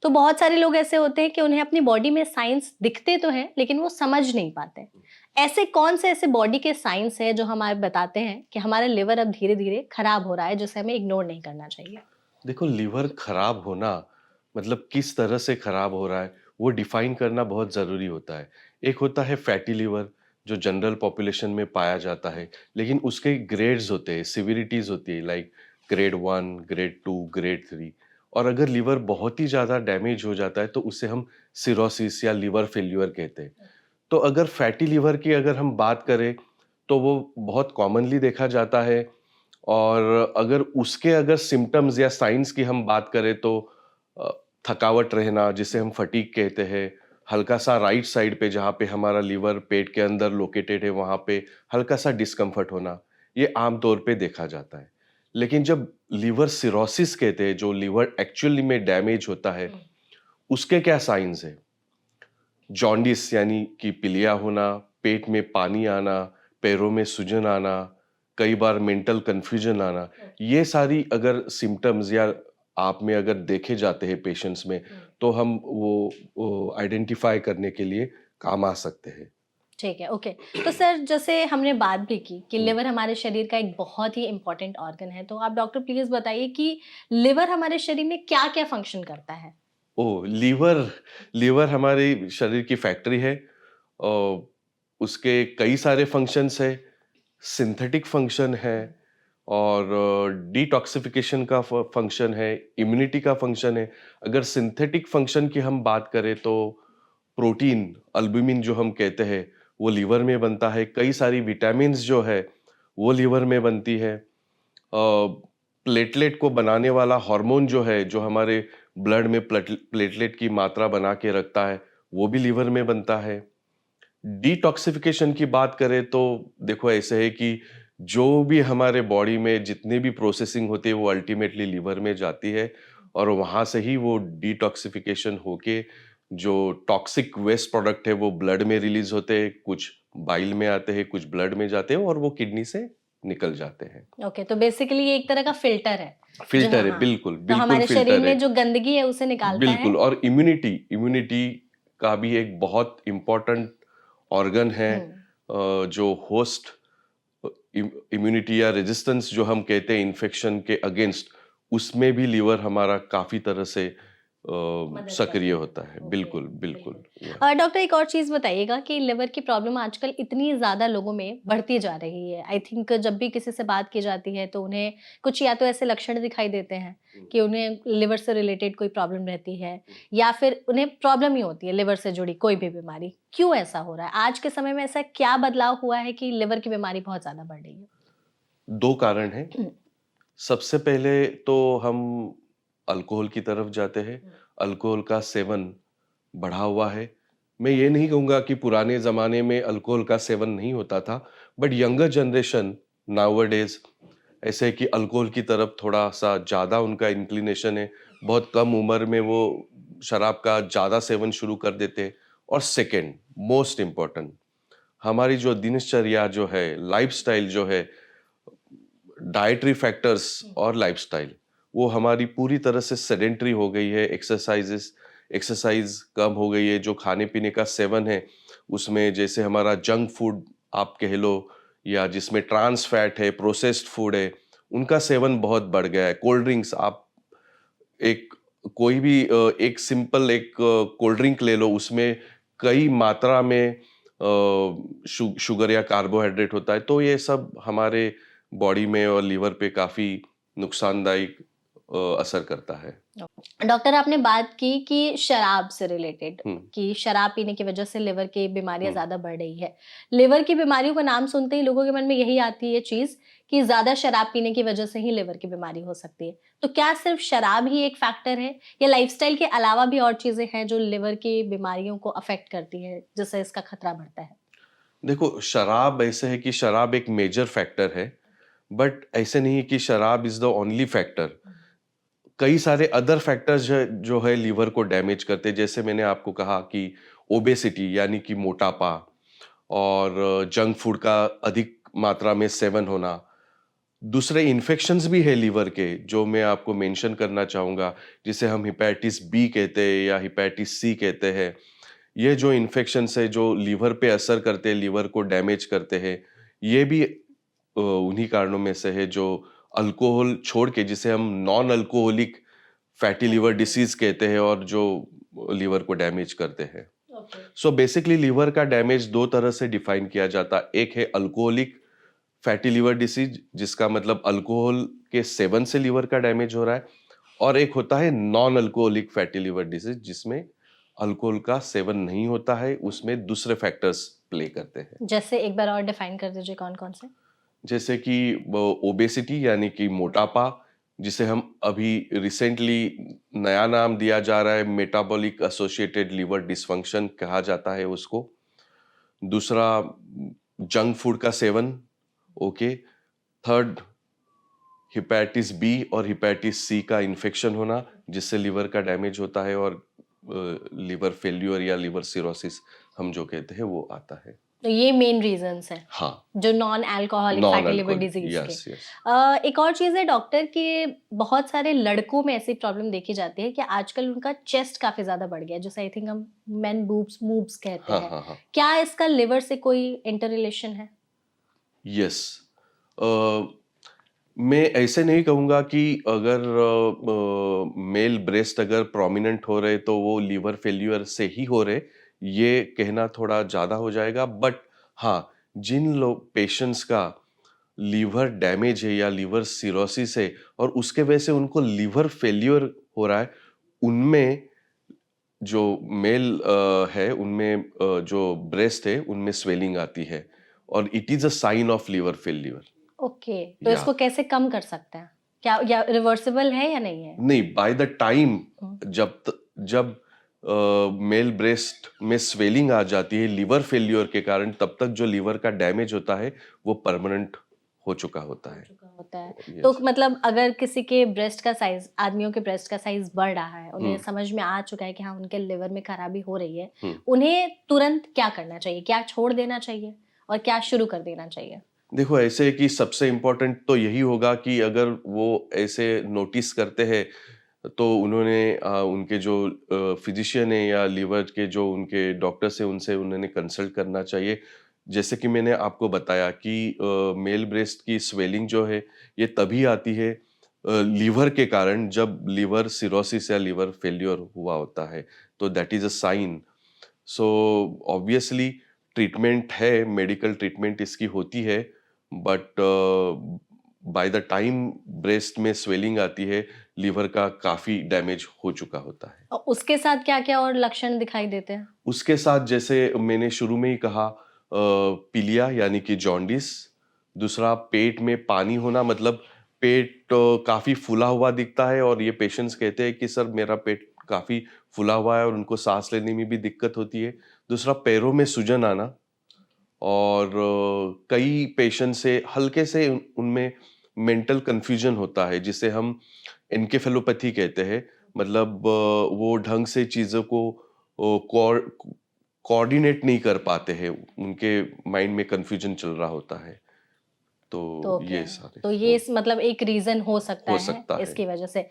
तो बहुत सारे लोग ऐसे होते हैं कि उन्हें अपनी बॉडी में साइंस दिखते तो हैं, लेकिन वो समझ नहीं पाते। ऐसे कौन से ऐसे बॉडी के साइंस हैं जो हमारे बताते हैं कि हमारा लिवर अब धीरे-धीरे खराब हो रहा है, जिसे हमें इग्नोर नहीं करना चाहिए? देखो, लिवर खराब होना मतलब किस तरह से खराब हो रहा है, वो डिफाइन करना बहुत ज़रूरी होता है। एक होता है फैटी लिवर, जो जनरल पॉपुलेशन में पाया जाता है, लेकिन उसके ग्रेड्स होते हैं, सिविरिटीज़ होती है, लाइक ग्रेड 1, ग्रेड 2, ग्रेड 3। और अगर लिवर बहुत ही ज़्यादा डैमेज हो जाता है, तो उसे हम सिरोसिस या लिवर फेल्यूर कहते हैं। तो अगर फैटी लिवर की अगर हम बात करें, तो वो बहुत कॉमनली देखा जाता है। और अगर उसके अगर सिम्पटम्स या साइन्स की हम बात करें, तो अ, थकावट रहना, जिसे हम फटीग कहते हैं, हल्का-सा राइट साइड पे जहाँ पे हमारा लिवर पेट के अंदर लोकेटेड है, वहाँ पे हल्का-सा डिस्कम्फर्ट होना, ये आम तौर पे देखा जाता है। लेकिन जब लिवर सिरोसिस कहते हैं, जो लिवर एक्चुअली में डैमेज होता है, उसके क्या साइन्स हैं? जॉन्डिस यानी कि पीलिया होना, पेट में पानी आना, पैरों में सूजन आना, कई बार मेंटल कन्फ्यूजन आना, ये सारी अगर सिम्पटम्स या आप में अगर देखे जाते हैं पेशेंट्स में, तो हम वो आइडेंटिफाई करने के लिए काम आ सकते हैं। ठीक है, ओके। तो सर जैसे हमने बात भी की कि हुँ। लिवर हमारे शरीर का एक बहुत ही इम्पोर्टेंट ऑर्गन है, तो आप डॉक्टर प्लीज़ बताइए कि लिवर हमारे शरीर में क्या-क्या फंक्शन करता है? ओह! लीवर लीवर हमारे शरीर की फैक्ट्री है। उसके कई सारे फंक्शंस हैं, सिंथेटिक फंक्शन है और डिटॉक्सिफिकेशन का फंक्शन है, इम्यूनिटी का फंक्शन है। अगर सिंथेटिक फंक्शन की हम बात करें, तो प्रोटीन, अल्बुमिन जो हम कहते हैं, वो लीवर में बनता है। कई सारी विटामिन्स जो है, वो लीवर में बनती है। प्लेटलेट को बनाने वाला हार्मोन जो है, जो हमारे ब्लड में प्लेटलेट की मात्रा बना के रखता है, वो भी लीवर में बनता है। डिटॉक्सिफिकेशन की बात करें, तो देखो ऐसे है कि जो भी हमारे बॉडी में जितनी भी प्रोसेसिंग होती है, वो अल्टीमेटली लीवर में जाती है और वहाँ से ही वो डिटॉक्सिफिकेशन होके जो टॉक्सिक वेस्ट प्रोडक्ट है, वो ब्लड में रिलीज़ होते हैं, कुछ बाइल में आते हैं, कुछ ब्लड में जाते हैं और वो किडनी से निकल जाते हैं। ओके, तो बेसिकली ये एक तरह का फ़िल्टर है, जो फ़िल्टर है, हाँ, बिल्कुल, तो बिल्कुल हमारे शरीर फ़िल्टर है। में जो गंदगी है उसे निकालता है। बिल्कुल। और इम्यूनिटी इम्यूनिटी का भी एक बहुत इम्पोर्टेंट ऑर्गन है। हुँ। जो होस्ट इम्यूनिटी या रेजिस्टेंस जो हम कहते हैं इन्फेक्शन के अगेंस्ट, उसमें भी लीवर हमारा काफी तरह से मदद सक्रिय करता है। होता है। ओके, बिल्कुल, बिल्कुल। बिल्कुल। या डॉक्टर एक और चीज़ बताइएगा कि लिवर की प्रॉब्लम आजकल इतनी ज़्यादा लोगों में बढ़ती जा रही है। आई थिंक जब भी किसी से बात की जाती है तो उन्हें कुछ या तो ऐसे लक्षण दिखाई देते हैं हुँ, कि उन्हें लिवर से रिलेटेड कोई प्रॉब्लम रहती है हुँ। या फिर उन्हें प्रॉब्लम ही होती है लिवर से जुड़ी कोई भी बीमारी। क्यों ऐसा हो रहा है? आज के समय में ऐसा क्या बदलाव हुआ है कि लिवर की बीमारी बहुत ज़्यादा बढ़ रही है? 2 कारण हैं। सबसे पहले तो हम अल्कोहल की तरफ जाते हैं। अल्कोहल का सेवन बढ़ा हुआ है। मैं ये नहीं कहूँगा कि पुराने ज़माने में अल्कोहल का सेवन नहीं होता था, बट यंगर जनरेशन नाउअडेज़ ऐसे है कि अल्कोहल की तरफ थोड़ा-सा ज़्यादा उनका इंक्लिनेशन है। बहुत कम उम्र में वो शराब का ज़्यादा सेवन शुरू कर देते हैं। और सेकंड, मोस्ट इम्पोर्टेंट, हमारी जो दिनचर्या जो है, लाइफ़स्टाइल जो है, डाइटरी फैक्टर्स और लाइफ़स्टाइल, वो हमारी पूरी तरह से सेडेंटरी हो गई है। एक्सरसाइज़ कम हो गई है। जो खाने-पीने का सेवन है, उसमें जैसे हमारा जंक फूड आप कह लो, या जिसमें ट्रांस फैट है, प्रोसेस्ड फूड है, उनका सेवन बहुत बढ़ गया है। कोल्ड ड्रिंक्स आप एक कोई भी एक सिंपल एक कोल्ड ड्रिंक ले लो, उसमें कई मात्रा में शुगर या कार्बोहाइड्रेट होता है, तो ये सब हमारे बॉडी में और लीवर पे काफ़ी नुकसानदायक असर करता है। डॉक्टर आपने बात की कि शराब से रिलेटेड हुँ, कि शराब पीने की वजह से लिवर की बीमारियां हुँ। ज्यादा बढ़ रही है। लिवर की बीमारियों का नाम सुनते ही लोगों के मन में यही आती है चीज कि ज्यादा शराब पीने की वजह से ही लिवर की बीमारी हो सकती है। तो क्या सिर्फ शराब ही एक फैक्टर है या लाइफस्टाइल के अलावा भी और चीजें हैं जो लिवर की बीमारियों को अफेक्ट करती है जिससे इसका खतरा बढ़ता है? देखो, शराब ऐसे है कि शराब एक मेजर फैक्टर है, बट ऐसे नहीं है कि शराब इज़ द ओनली फैक्टर। कई सारे अदर फैक्टर्स जो है लीवर को डैमेज करते हैं। जैसे मैंने आपको कहा कि ओबेसिटी यानी कि मोटापा, और जंक फूड का अधिक मात्रा में सेवन होना, दूसरे इन्फेक्शंस भी है लीवर के जो मैं आपको मेंशन करना चाहूँगा, जिसे हम हेपेटाइटिस बी कहते हैं या हेपेटाइटिस सी कहते हैं। ये जो इन्फेक्शंस है जो लीवर पे असर करते हैं, लीवर को डैमेज करते हैं, ये भी उन्हीं कारणों में से है जो अल्कोहल छोड़ के जिसे हम non alcoholic fatty liver disease कहते हैं और जो लीवर को डैमेज करते हैं। ओके। सो बेसिकली लीवर का डैमेज 2 तरह से डिफाइन किया जाता है। एक है अल्कोहलिक फैटी लिवर डिसीज जिसका मतलब अल्कोहल के सेवन से लीवर का डैमेज हो रहा है और एक होता है non alcoholic fatty liver disease जिसमें अल्कोहल का सेवन नहीं होता है, उसमें दूसरे फैक्टर्स प्ले करते हैं। जैसे एक बार और डिफाइन कर दीजिए कौन-कौन से? जैसे कि ओबेसिटी यानी कि मोटापा, जिसे हम अभी रिसेंटली नया नाम दिया जा रहा है, मेटाबॉलिक एसोसिएटेड लिवर डिसफंक्शन कहा जाता है उसको। दूसरा जंक फूड का सेवन, ओके। थर्ड हेपेटाइटिस बी और हेपेटाइटिस सी का इन्फेक्शन होना जिससे लिवर का डैमेज होता है और लिवर फेल्यूर या लिवर सिरोसिस हम जो कहते हैं वो आता है। तो ये मेन रीजंस हैं हाँ, जो non alcoholic non fatty liver alcoholic, disease के। Yes yes. एक और चीज़ है डॉक्टर कि बहुत सारे लड़कों में ऐसी प्रॉब्लम देखी जाती है कि आजकल उनका चेस्ट काफी ज्यादा बढ़ गया है, जैसे आई थिंक हम मेन बूब्स मूव्स कहते हाँ हैं। हाँ हाँ, क्या इसका लिवर से कोई इंटर रिलेशन है? यस। मैं ऐसे नहीं कहूँगा कि अगर मेल ब्रेस्ट अगर प्रोमिनेंट हो रहे तो वो लीवर फेल्यूर से ही हो रहे, ये कहना थोड़ा ज़्यादा हो जाएगा। बट हाँ, जिन लोग पेशेंट्स का लीवर डैमेज है या लीवर सिरोसिस है और उसके वजह से उनको लीवर फेल्यूर हो रहा है, उनमें जो मेल है उनमें जो ब्रेस्ट है उनमें स्वेलिंग आती है और it is a sign of liver failure. Okay, तो या इसको कैसे कम कर सकते हैं? क्या या रिवर्सिबल है या नहीं है? नहीं, बाय द टाइम हम्म, जब मेल ब्रेस्ट में स्वेलिंग आ जाती है लीवर फेल्यूर के कारण, तब तक जो लीवर का डैमेज होता है वो परमानेंट हो चुका होता हो है। चुका होता है। तो यस। मतलब अगर किसी के ब्रेस्ट का साइज, आदमियों के ब्रेस्ट का साइज बढ़ रहा है, उन्हें हम्म समझ में आ चुका है कि हाँ उनके लिवर में खराबी हो रही है, हम्म उन्हें तुरंत क्या करना चाहिए? क्या छोड़ देना चाहिए और क्या शुरू कर देना चाहिए? देखो, ऐसे है कि सबसे इम्पोर्टेंट तो यही होगा कि अगर वो ऐसे नोटिस करते हैं तो उन्होंने उनके जो फिजिशियन है या लीवर के जो उनके डॉक्टर्स हैं उनसे उन्होंने कंसल्ट करना चाहिए। जैसे कि मैंने आपको बताया कि मेल ब्रेस्ट की स्वेलिंग जो है ये तभी आती है लीवर के कारण जब लीवर सिरोसिस या लीवर फेल्योर हुआ होता है, तो that is a sign. So obviously treatment है, मेडिकल ट्रीटमेंट इसकी होती है, but by the time breast में स्वेलिंग आती है, लीवर का काफ़ी डैमेज हो चुका होता है। और उसके साथ क्या-क्या और लक्षण दिखाई देते हैं? उसके साथ जैसे मैंने शुरू में ही कहा पीलिया यानी कि जॉन्डिस, दूसरा पेट में पानी होना मतलब पेट काफ़ी फूला हुआ दिखता है और ये पेशेंट्स कहते हैं कि सर मेरा पेट काफ़ी फूला हुआ है और उनको सांस लेने में भी दिक्कत होती है। दूसरा पैरों में सूजन आना और कई पेशेंट से हल्के से उनमें मेंटल कंफ्यूजन होता है जिसे हम एन्केफेलोपैथी कहते हैं। मतलब वो ढंग से चीज़ों को कोऑर्डिनेट नहीं कर पाते हैं, उनके माइंड में कंफ्यूजन चल रहा होता है। तो तो ओके, ये सारे तो ये मतलब एक रीजन हो सकता हो है सकता है। इसकी वजह से।